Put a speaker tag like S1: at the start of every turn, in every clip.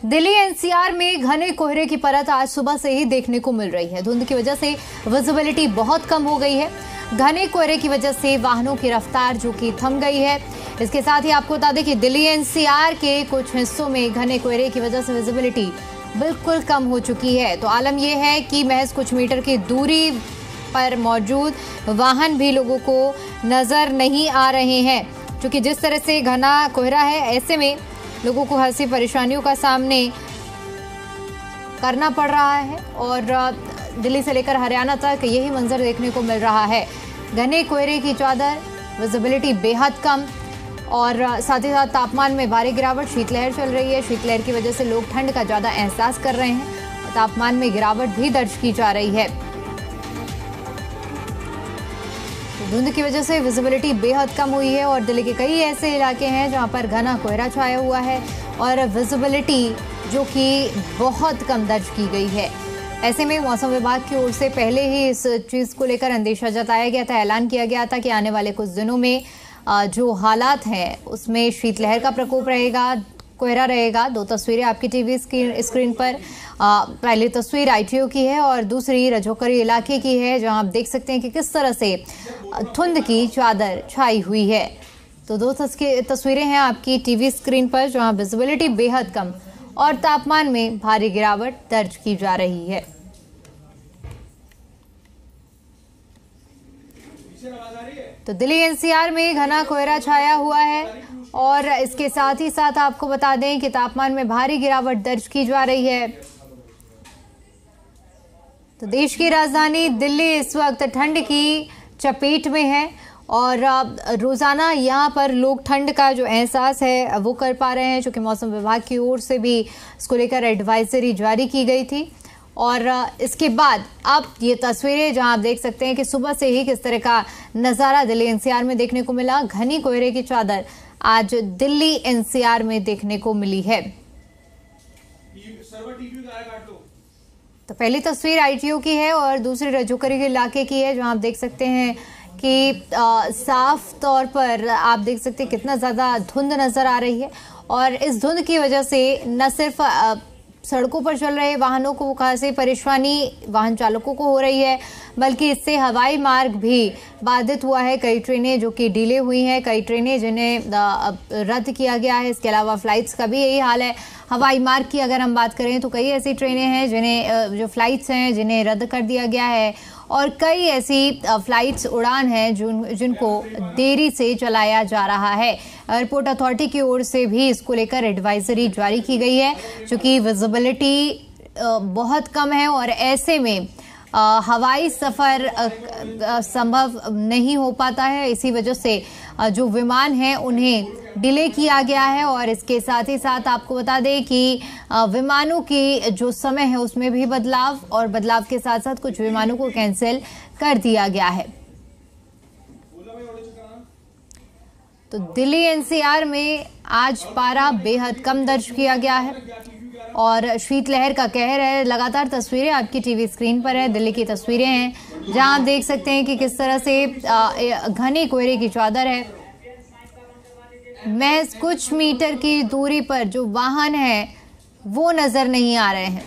S1: Delhi NCR में घने कोहरे की परत आज सुबह से ही देखने को मिल रही है। धुंध की वजह से विजिबिलिटी बहुत कम हो गई है। घने कोहरे की वजह से वाहनों की रफ्तार जो कि थम गई है। इसके साथ ही आपको बता दें कि दिल्ली एनसीआर के कुछ हिस्सों में घने कोहरे की वजह से विजिबिलिटी बिल्कुल कम हो चुकी है। तो आलम यह है कि महज कुछ मीटर की दूरी पर मौजूद वाहन भी लोगों को नजर नहीं आ रहे हैं, क्योंकि जिस तरह से घना कोहरा है ऐसे में लोगों को हर सी परेशानियों का सामने करना पड़ रहा है। और दिल्ली से लेकर हरियाणा तक यही मंजर देखने को मिल रहा है। घने कोहरे की चादर, विजिबिलिटी बेहद कम और साथ ही साथ तापमान में भारी गिरावट। शीतलहर चल रही है। शीतलहर की वजह से लोग ठंड का ज़्यादा एहसास कर रहे हैं और तापमान में गिरावट भी दर्ज की जा रही है। धुंध की वजह से विजिबिलिटी बेहद कम हुई है और दिल्ली के कई ऐसे इलाके हैं जहां पर घना कोहरा छाया हुआ है और विजिबिलिटी जो कि बहुत कम दर्ज की गई है। ऐसे में मौसम विभाग की ओर से पहले ही इस चीज़ को लेकर अंदेशा जताया गया था। ऐलान किया गया था कि आने वाले कुछ दिनों में जो हालात हैं उसमें शीतलहर का प्रकोप रहेगा, कोहरा रहेगा। दो तस्वीरें आपकी टीवी स्क्रीन पर। पहली तस्वीर आईटीओ की है और दूसरी रजौकरी इलाके की है, जहां आप देख सकते हैं कि किस तरह से धुंध की चादर छाई हुई है। तो दो तस्वीरें हैं आपकी टीवी स्क्रीन पर, जहां विजिबिलिटी बेहद कम और तापमान में भारी गिरावट दर्ज की जा रही है। तो दिल्ली एनसीआर में घना कोहरा छाया हुआ है और इसके साथ ही साथ आपको बता दें कि तापमान में भारी गिरावट दर्ज की जा रही है। तो देश की राजधानी दिल्ली इस वक्त ठंड की चपेट में है और रोजाना यहाँ पर लोग ठंड का जो एहसास है वो कर पा रहे हैं, क्योंकि मौसम विभाग की ओर से भी इसको लेकर एडवाइजरी जारी की गई थी। और इसके बाद अब ये तस्वीरें जहां आप देख सकते हैं कि सुबह से ही किस तरह का नज़ारा दिल्ली एनसीआर में देखने को मिला। घनी कोहरे की चादर आज दिल्ली एनसीआर में देखने को मिली है। तो पहली तस्वीर आईटीओ की है और दूसरी रजौकरी के इलाके की है, जहां आप देख सकते हैं कि साफ तौर पर आप देख सकते हैं कितना ज़्यादा धुंध नज़र आ रही है। और इस धुंध की वजह से न सिर्फ सड़कों पर चल रहे वाहनों को खासी परेशानी वाहन चालकों को हो रही है, बल्कि इससे हवाई मार्ग भी बाधित हुआ है। कई ट्रेनें जो कि डिले हुई हैं, कई ट्रेनें जिन्हें रद्द किया गया है। इसके अलावा फ्लाइट्स का भी यही हाल है। हवाई मार्ग की अगर हम बात करें तो कई ऐसी ट्रेनें हैं जिन्हें जो फ्लाइट्स हैं जिन्हें रद्द कर दिया गया है और कई ऐसी फ्लाइट्स उड़ान हैं जिनको देरी से चलाया जा रहा है। एयरपोर्ट अथॉरिटी की ओर से भी इसको लेकर एडवाइजरी जारी की गई है, क्योंकि विजिबिलिटी बहुत कम है और ऐसे में हवाई सफ़र संभव नहीं हो पाता है। इसी वजह से जो विमान हैं उन्हें डिले किया गया है और इसके साथ ही साथ आपको बता दें कि विमानों की जो समय है उसमें भी बदलाव और बदलाव के साथ साथ कुछ विमानों को कैंसिल कर दिया गया है। तो दिल्ली एनसीआर में आज पारा बेहद कम दर्ज किया गया है और शीतलहर का कहर है। लगातार तस्वीरें आपकी टीवी स्क्रीन पर है, दिल्ली की तस्वीरें हैं, जहां आप देख सकते हैं कि किस तरह से घने कोहरे की चादर है। महज कुछ मीटर की दूरी पर जो वाहन है वो नजर नहीं आ रहे हैं।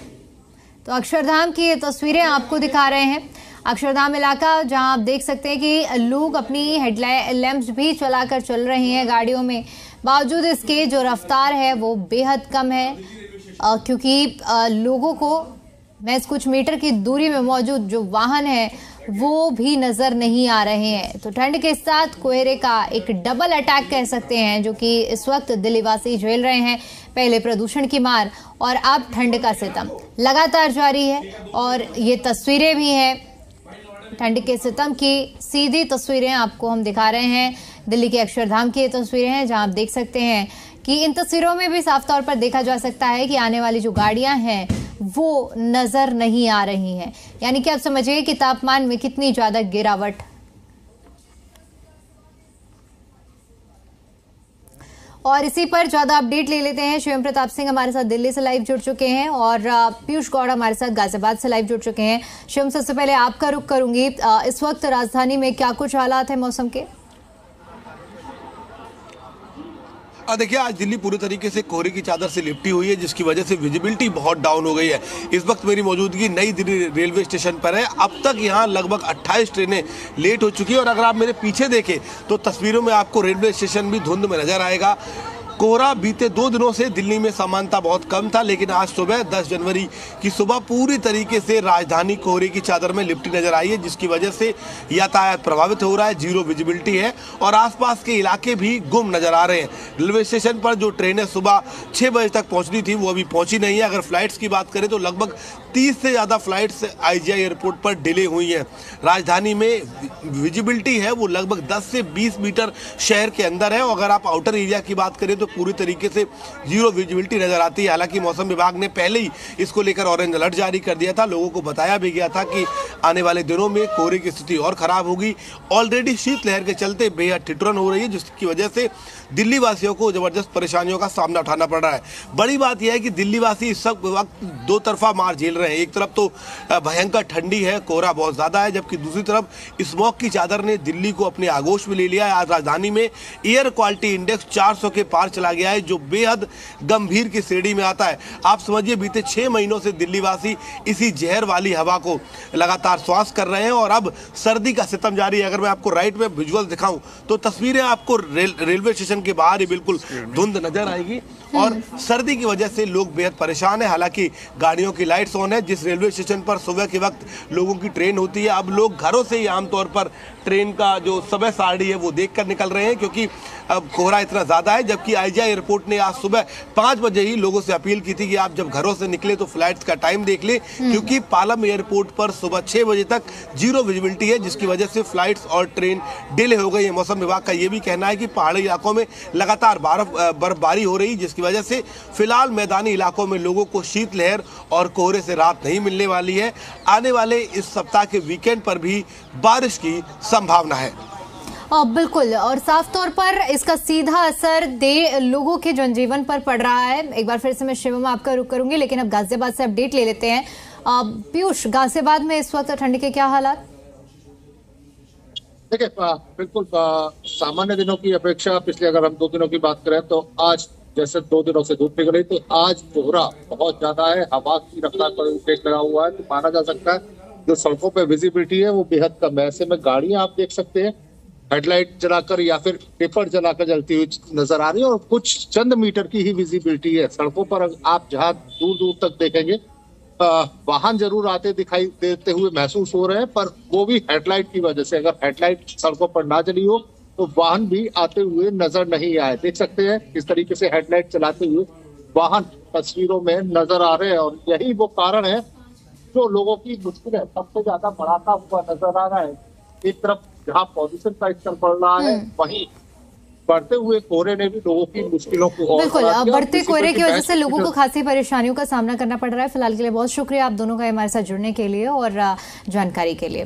S1: तो अक्षरधाम की ये तस्वीरें आपको दिखा रहे हैं। अक्षरधाम इलाका, जहां आप देख सकते हैं कि लोग अपनी हेडलैम्प्स भी चलाकर चल रहे हैं गाड़ियों में। बावजूद इसके जो रफ्तार है वो बेहद कम है, क्योंकि लोगों को महज कुछ मीटर की दूरी में मौजूद जो वाहन है वो भी नजर नहीं आ रहे हैं। तो ठंड के साथ कोहरे का एक डबल अटैक कह सकते हैं, जो कि इस वक्त दिल्लीवासी झेल रहे हैं। पहले प्रदूषण की मार और अब ठंड का सितम लगातार जारी है। और ये तस्वीरें भी हैं ठंड के सितम की, सीधी तस्वीरें आपको हम दिखा रहे हैं। दिल्ली के अक्षरधाम की ये तस्वीरें हैं, जहां आप देख सकते हैं कि इन तस्वीरों में भी साफ तौर पर देखा जा सकता है कि आने वाली जो गाड़ियां हैं वो नजर नहीं आ रही हैं। यानी कि आप समझिए कि तापमान में कितनी ज्यादा गिरावट। और इसी पर ज्यादा अपडेट ले लेते हैं। शिवम प्रताप सिंह हमारे साथ दिल्ली से लाइव जुड़ चुके हैं और पीयूष गौड़ हमारे साथ गाजियाबाद से लाइव जुड़ चुके हैं। शिवम, सबसे पहले आपका रुख करूंगी, इस वक्त राजधानी में क्या कुछ हालात है मौसम के?
S2: देखिए, आज दिल्ली पूरी तरीके से कोहरे की चादर से लिपटी हुई है, जिसकी वजह से विजिबिलिटी बहुत डाउन हो गई है। इस वक्त मेरी मौजूदगी नई दिल्ली रेलवे स्टेशन पर है। अब तक यहाँ लगभग 28 ट्रेनें लेट हो चुकी है और अगर आप मेरे पीछे देखें तो तस्वीरों में आपको रेलवे स्टेशन भी धुंध में नजर आएगा। कोहरा बीते 2 दिनों से दिल्ली में सामान्यता बहुत कम था, लेकिन आज सुबह 10 जनवरी की सुबह पूरी तरीके से राजधानी कोहरे की चादर में लिपटी नजर आई है, जिसकी वजह से यातायात प्रभावित हो रहा है, जीरो विजिबिलिटी है और आसपास के इलाके भी गुम नजर आ रहे हैं। रेलवे स्टेशन पर जो ट्रेनें सुबह 6 बजे तक पहुंचनी थी वो अभी पहुंची नहीं है। अगर फ्लाइट्स की बात करें तो लगभग 30 से ज़्यादा फ्लाइट्स IGI एयरपोर्ट पर डिले हुई हैं। राजधानी में विजिबिलिटी है वो लगभग 10 से 20 मीटर शहर के अंदर है और अगर आप आउटर एरिया की बात करें तो पूरी तरीके से जीरो विजिबिलिटी नजर आती है। हालांकि मौसम विभाग ने पहले ही इसको लेकर ऑरेंज अलर्ट जारी कर दिया था। लोगों को बताया भी गया था कि आने वाले दिनों में कोहरे की स्थिति और खराब होगी। ऑलरेडी शीतलहर के चलते बेहद ठिठुरन हो रही है, जिसकी वजह से दिल्ली वासियों को जबरदस्त परेशानियों का सामना उठाना पड़ रहा है। बड़ी बात यह है कि दिल्ली वासी इस वक्त दो तरफा मार झेल रहे हैं। एक तरफ तो भयंकर ठंडी है, कोहरा बहुत ज्यादा है, जबकि दूसरी तरफ स्मॉग की चादर ने दिल्ली को अपने आगोश में ले लिया है। आज राजधानी में एयर क्वालिटी इंडेक्स 400 के पार चला गया है, जो बेहद गंभीर की श्रेणी में आता है। आप समझिए, बीते 6 महीनों से दिल्ली वासी इसी जहर वाली हवा को लगातार श्वास कर रहे हैं और अब सर्दी का सितम जारी है। अगर मैं आपको राइट में विजुअल दिखाऊं तो तस्वीरें आपको रेलवे स्टेशन के बाहर ही बिल्कुल धुंध नजर आएगी और सर्दी की वजह से लोग बेहद परेशान है। हालांकि गाड़ियों की लाइट्स ऑन है। जिस रेलवे स्टेशन पर सुबह के वक्त लोगों की ट्रेन होती है, अब लोग घरों से ही आमतौर पर ट्रेन का जो समय सारणी है वो देखकर निकल रहे हैं, क्योंकि अब कोहरा इतना ज्यादा है। जबकि IGI एयरपोर्ट ने आज सुबह 5 बजे ही लोगों से अपील की थी कि आप जब घरों से निकले तो फ्लाइट्स का टाइम देख ले, क्योंकि पालम एयरपोर्ट पर सुबह 6 बजे तक जीरो विजिबिलिटी है, जिसकी वजह से फ्लाइट्स और ट्रेन डिले हो गई है। मौसम विभाग का यह भी कहना है कि पहाड़ी इलाकों में लगातार बर्फबारी हो रही, जिसकी वजह से फिलहाल मैदानी इलाकों में लोगों को शीतलहर और कोहरे से राहत नहीं मिलने वाली है। आने वाले इस सप्ताह के वीकेंड पर भी बारिश की संभावना है।
S1: बिल्कुल, और साफ तौर पर इसका सीधा असर लोगों के जनजीवन पर पड़ रहा है। एक बार फिर से मैं शिवम आपका रुख करूंगी, लेकिन अब गाजियाबाद से अपडेट ले लेते हैं। पीयूष, गाजियाबाद में इस वक्त ठंड के क्या हालात?
S3: देखिए, बिल्कुल सामान्य दिनों की अपेक्षा पिछले अगर हम 2 दिनों की बात करें तो आज जैसे 2 दिनों से धूप निकली, तो आज कोहरा बहुत ज्यादा है। हवा की रफ्तार पर तेज लगा हुआ है, तो माना जा सकता है जो सड़कों पे विजिबिलिटी है वो बेहद कम है। ऐसे में गाड़ियां आप देख सकते हैं हेडलाइट जलाकर या फिर टेपर जलाकर जलती हुई नजर आ रही है और कुछ चंद मीटर की ही विजिबिलिटी है। सड़कों पर आप जहां दूर दूर तक देखेंगे वाहन जरूर आते दिखाई देते हुए महसूस हो रहे हैं, पर वो भी हेडलाइट की वजह से। अगर हेडलाइट सड़कों पर ना जली हो तो वाहन भी आते हुए नजर नहीं आए। देख सकते हैं किस तरीके से हेडलाइट चलाते हुए वाहन तस्वीरों में नजर आ रहे हैं और यही वो कारण है जो लोगों की मुश्किल है सबसे ज्यादा बढ़ाता हुआ नजर आ रहा है। एक तरफ जहाँ पॉल्यूशन का स्तर बढ़ रहा है, वहीं बढ़ते हुए कोहरे ने भी लोगों की मुश्किलों को और
S1: बिल्कुल, बढ़ते कोहरे की वजह से लोगों को खासी परेशानियों का सामना करना पड़ रहा है। फिलहाल के लिए बहुत शुक्रिया आप दोनों का हमारे साथ जुड़ने के लिए और जानकारी के लिए।